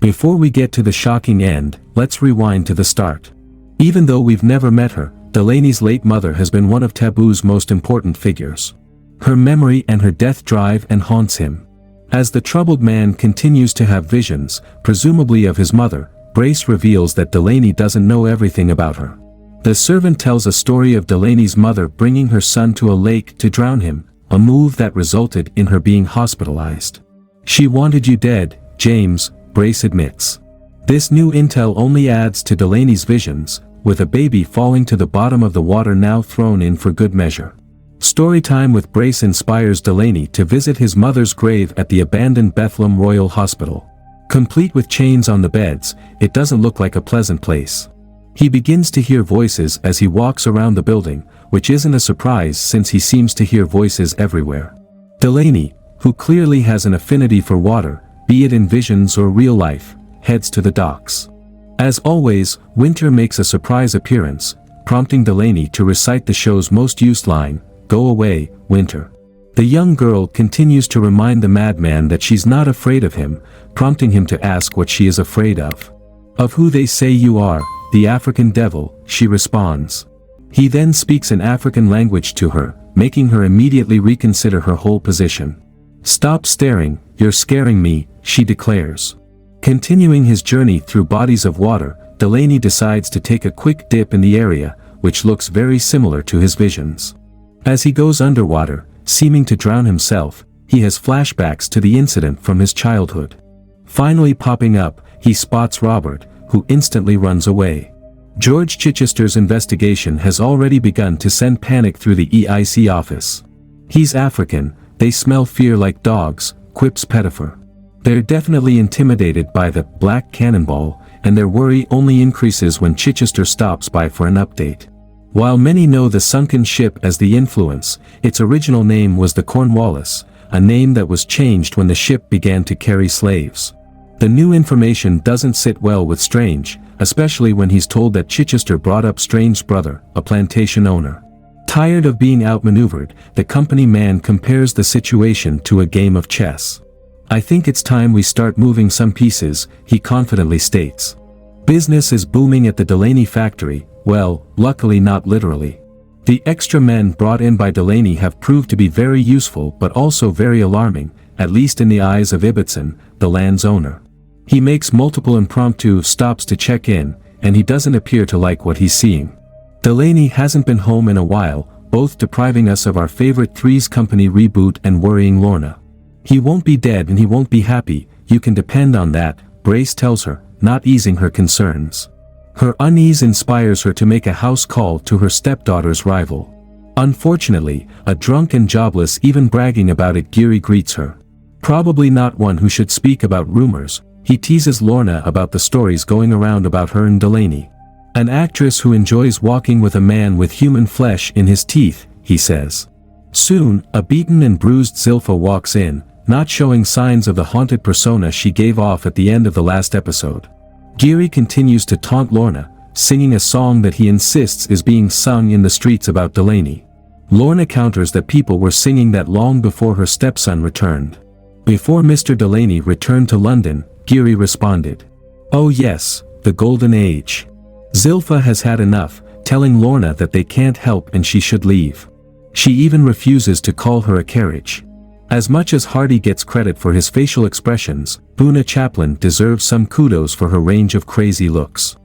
Before we get to the shocking end, let's rewind to the start. Even though we've never met her, Delaney's late mother has been one of Taboo's most important figures. Her memory and her death drive and haunts him. As the troubled man continues to have visions, presumably of his mother, Brace reveals that Delaney doesn't know everything about her. The servant tells a story of Delaney's mother bringing her son to a lake to drown him, a move that resulted in her being hospitalized. She wanted you dead, James, Brace admits. This new intel only adds to Delaney's visions, with a baby falling to the bottom of the water now thrown in for good measure. Storytime with Brace inspires Delaney to visit his mother's grave at the abandoned Bethlehem Royal Hospital. Complete with chains on the beds, it doesn't look like a pleasant place. He begins to hear voices as he walks around the building, which isn't a surprise since he seems to hear voices everywhere. Delaney, who clearly has an affinity for water, be it in visions or real life, heads to the docks. As always, Winter makes a surprise appearance, prompting Delaney to recite the show's most used line, "Go away, Winter." The young girl continues to remind the madman that she's not afraid of him, prompting him to ask what she is afraid of. "Of who they say you are, the African devil," she responds. He then speaks in African language to her, making her immediately reconsider her whole position. "Stop staring, you're scaring me," she declares. Continuing his journey through bodies of water, Delaney decides to take a quick dip in the area, which looks very similar to his visions. As he goes underwater, seeming to drown himself, he has flashbacks to the incident from his childhood. Finally popping up, he spots Robert, who instantly runs away. George Chichester's investigation has already begun to send panic through the EIC office. "He's African, they smell fear like dogs," quips Pettifer. They're definitely intimidated by the Black Cannonball, and their worry only increases when Chichester stops by for an update. While many know the sunken ship as the Influence, its original name was the Cornwallis, a name that was changed when the ship began to carry slaves. The new information doesn't sit well with Strange, especially when he's told that Chichester brought up Strange's brother, a plantation owner. Tired of being outmaneuvered, the company man compares the situation to a game of chess. "I think it's time we start moving some pieces," he confidently states. Business is booming at the Delaney factory, well, luckily not literally. The extra men brought in by Delaney have proved to be very useful but also very alarming, at least in the eyes of Ibbotson, the land's owner. He makes multiple impromptu stops to check in, and he doesn't appear to like what he's seeing. Delaney hasn't been home in a while, both depriving us of our favorite Three's Company reboot and worrying Lorna. "He won't be dead and he won't be happy, you can depend on that," Brace tells her, not easing her concerns. Her unease inspires her to make a house call to her stepdaughter's rival. Unfortunately, a drunk and jobless even bragging about it Geary greets her. Probably not one who should speak about rumors, he teases Lorna about the stories going around about her and Delaney. "An actress who enjoys walking with a man with human flesh in his teeth," he says. Soon, a beaten and bruised Zilpha walks in, not showing signs of the haunted persona she gave off at the end of the last episode. Geary continues to taunt Lorna, singing a song that he insists is being sung in the streets about Delaney. Lorna counters that people were singing that long before her stepson returned. Before Mr. Delaney returned to London, Geary responded, "Oh yes, the golden age." Zilpha has had enough, telling Lorna that they can't help and she should leave. She even refuses to call her a carriage. As much as Hardy gets credit for his facial expressions, Boona Chaplin deserves some kudos for her range of crazy looks.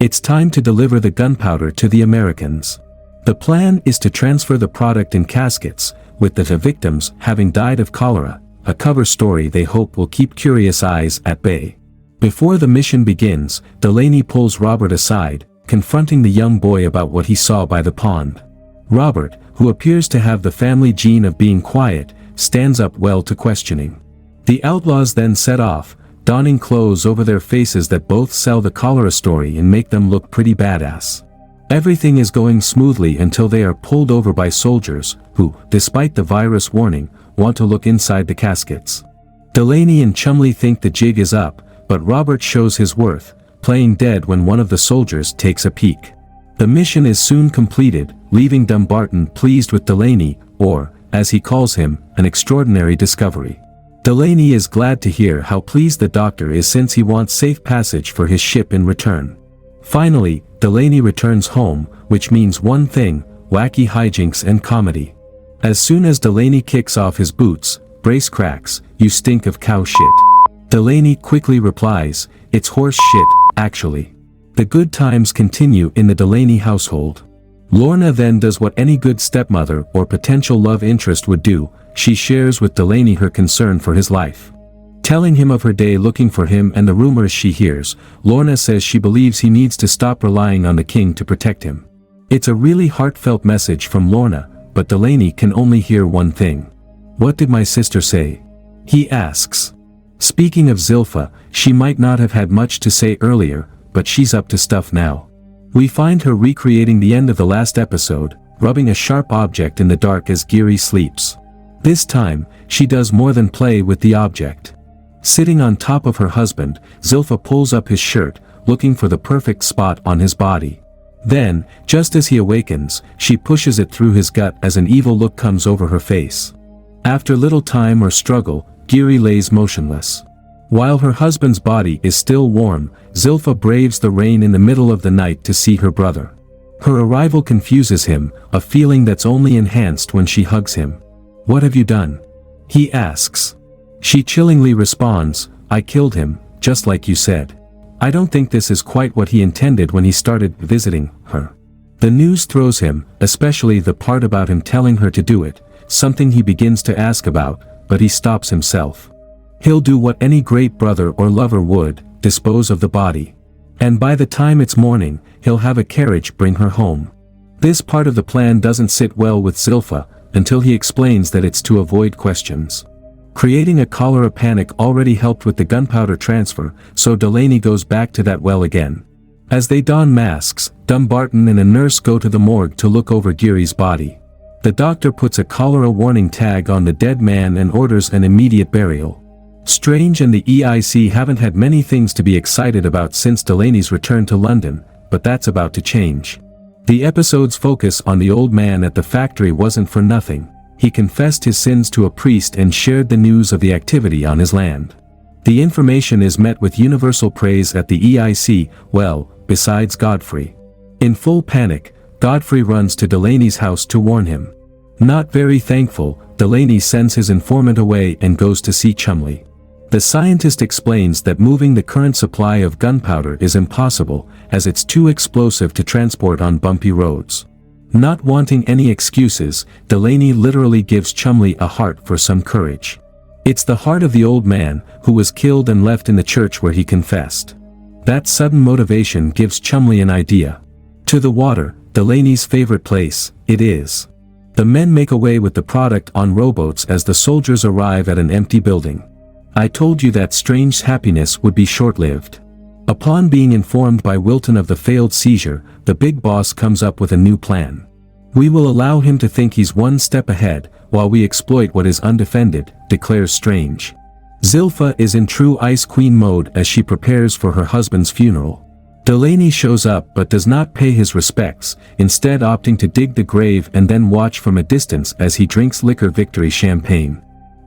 It's time to deliver the gunpowder to the Americans. The plan is to transfer the product in caskets, with the victims having died of cholera, a cover story they hope will keep curious eyes at bay. Before the mission begins, Delaney pulls Robert aside, confronting the young boy about what he saw by the pond. Robert, who appears to have the family gene of being quiet, stands up well to questioning. The outlaws then set off, donning clothes over their faces that both sell the cholera story and make them look pretty badass. Everything is going smoothly until they are pulled over by soldiers, who, despite the virus warning, want to look inside the caskets. Delaney and Chumley think the jig is up, but Robert shows his worth, playing dead when one of the soldiers takes a peek. The mission is soon completed, leaving Dumbarton pleased with Delaney, or, as he calls him, an extraordinary discovery. Delaney is glad to hear how pleased the doctor is since he wants safe passage for his ship in return. Finally, Delaney returns home, which means one thing: wacky hijinks and comedy. As soon as Delaney kicks off his boots, Brace cracks, "You stink of cow shit." Delaney quickly replies, "It's horse shit, actually." The good times continue in the Delaney household. Lorna then does what any good stepmother or potential love interest would do: she shares with Delaney her concern for his life. Telling him of her day looking for him and the rumors she hears, Lorna says she believes he needs to stop relying on the king to protect him. It's a really heartfelt message from Lorna, but Delaney can only hear one thing. "What did my sister say?" he asks. Speaking of Zilpha, she might not have had much to say earlier, but she's up to stuff now. We find her recreating the end of the last episode, rubbing a sharp object in the dark as Giri sleeps. This time, she does more than play with the object. Sitting on top of her husband, Zilpha pulls up his shirt, looking for the perfect spot on his body. Then, just as he awakens, she pushes it through his gut as an evil look comes over her face. After little time or struggle, Giri lays motionless. While her husband's body is still warm, Zilpha braves the rain in the middle of the night to see her brother. Her arrival confuses him, a feeling that's only enhanced when she hugs him. "What have you done?" he asks. She chillingly responds, "I killed him, just like you said." I don't think this is quite what he intended when he started visiting her. The news throws him, especially the part about him telling her to do it, something he begins to ask about, but he stops himself. He'll do what any great brother or lover would: dispose of the body. And by the time it's morning, he'll have a carriage bring her home. This part of the plan doesn't sit well with Zilpha, until he explains that it's to avoid questions. Creating a cholera panic already helped with the gunpowder transfer, so Delaney goes back to that well again. As they don masks, Dumbarton and a nurse go to the morgue to look over Giri's body. The doctor puts a cholera warning tag on the dead man and orders an immediate burial. Strange and the EIC haven't had many things to be excited about since Delaney's return to London, but that's about to change. The episode's focus on the old man at the factory wasn't for nothing. He confessed his sins to a priest and shared the news of the activity on his land. The information is met with universal praise at the EIC, well, besides Godfrey. In full panic, Godfrey runs to Delaney's house to warn him. Not very thankful, Delaney sends his informant away and goes to see Chumley. The scientist explains that moving the current supply of gunpowder is impossible, as it's too explosive to transport on bumpy roads. Not wanting any excuses, Delaney literally gives Chumley a heart for some courage. It's the heart of the old man, who was killed and left in the church where he confessed. That sudden motivation gives Chumley an idea. To the water, Delaney's favorite place, it is. The men make away with the product on rowboats as the soldiers arrive at an empty building. I told you that strange happiness would be short-lived. Upon being informed by Wilton of the failed seizure, the big boss comes up with a new plan. "We will allow him to think he's one step ahead, while we exploit what is undefended," declares Strange. Zilpha is in true Ice Queen mode as she prepares for her husband's funeral. Delaney shows up but does not pay his respects, instead opting to dig the grave and then watch from a distance as he drinks liquor victory champagne.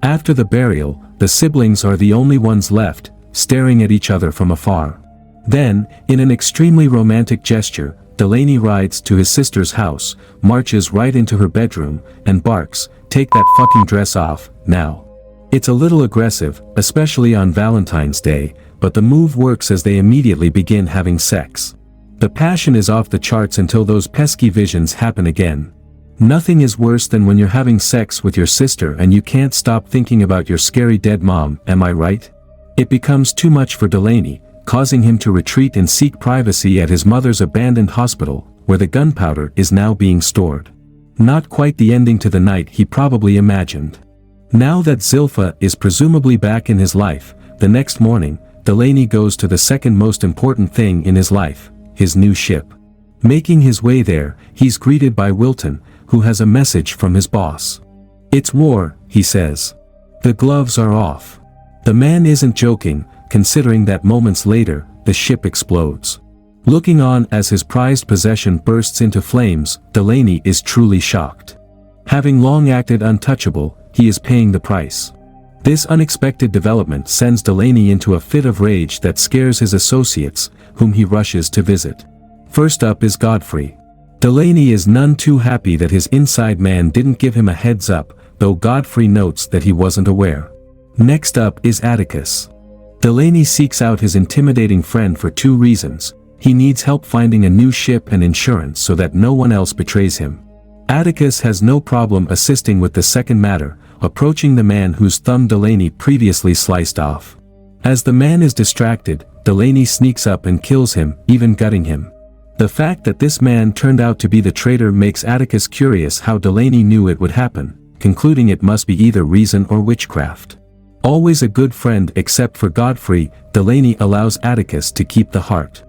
After the burial, the siblings are the only ones left, staring at each other from afar. Then, in an extremely romantic gesture, Delaney rides to his sister's house, marches right into her bedroom, and barks, "Take that fucking dress off, now." It's a little aggressive, especially on Valentine's Day, but the move works as they immediately begin having sex. The passion is off the charts until those pesky visions happen again. Nothing is worse than when you're having sex with your sister and you can't stop thinking about your scary dead mom, am I right? It becomes too much for Delaney, causing him to retreat and seek privacy at his mother's abandoned hospital, where the gunpowder is now being stored. Not quite the ending to the night he probably imagined. Now that Zilpha is presumably back in his life, the next morning, Delaney goes to the second most important thing in his life, his new ship. Making his way there, he's greeted by Wilton, who has a message from his boss. "It's war," he says. "The gloves are off." The man isn't joking, considering that moments later, the ship explodes. Looking on as his prized possession bursts into flames, Delaney is truly shocked. Having long acted untouchable, he is paying the price. This unexpected development sends Delaney into a fit of rage that scares his associates, whom he rushes to visit. First up is Godfrey. Delaney is none too happy that his inside man didn't give him a heads up, though Godfrey notes that he wasn't aware. Next up is Atticus. Delaney seeks out his intimidating friend for two reasons. He needs help finding a new ship and insurance so that no one else betrays him. Atticus has no problem assisting with the second matter, approaching the man whose thumb Delaney previously sliced off. As the man is distracted, Delaney sneaks up and kills him, even gutting him. The fact that this man turned out to be the traitor makes Atticus curious how Delaney knew it would happen, concluding it must be either reason or witchcraft. Always a good friend except for Godfrey, Delaney allows Atticus to keep the heart.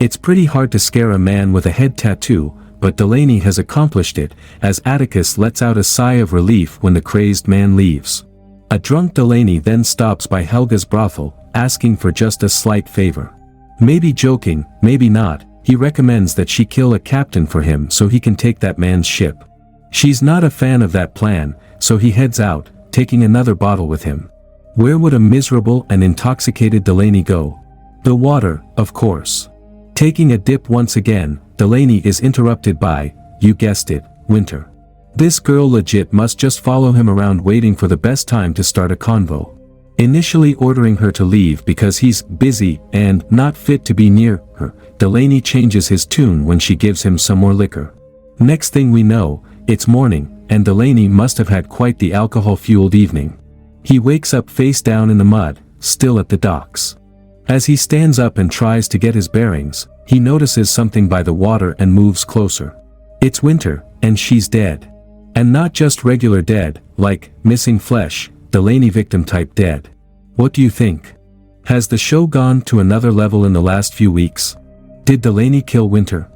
It's pretty hard to scare a man with a head tattoo, but Delaney has accomplished it, as Atticus lets out a sigh of relief when the crazed man leaves. A drunk Delaney then stops by Helga's brothel, asking for just a slight favor. Maybe joking, maybe not, he recommends that she kill a captain for him so he can take that man's ship. She's not a fan of that plan, so he heads out, taking another bottle with him. Where would a miserable and intoxicated Delaney go? The water, of course. Taking a dip once again, Delaney is interrupted by, you guessed it, Winter. This girl legit must just follow him around waiting for the best time to start a convo. Initially ordering her to leave because he's busy and not fit to be near her, Delaney changes his tune when she gives him some more liquor. Next thing we know, it's morning, and Delaney must have had quite the alcohol-fueled evening. He wakes up face down in the mud, still at the docks. As he stands up and tries to get his bearings, he notices something by the water and moves closer. It's Winter, and she's dead. And not just regular dead, like, missing flesh, Delaney victim type dead. What do you think? Has the show gone to another level in the last few weeks? Did Delaney kill Winter?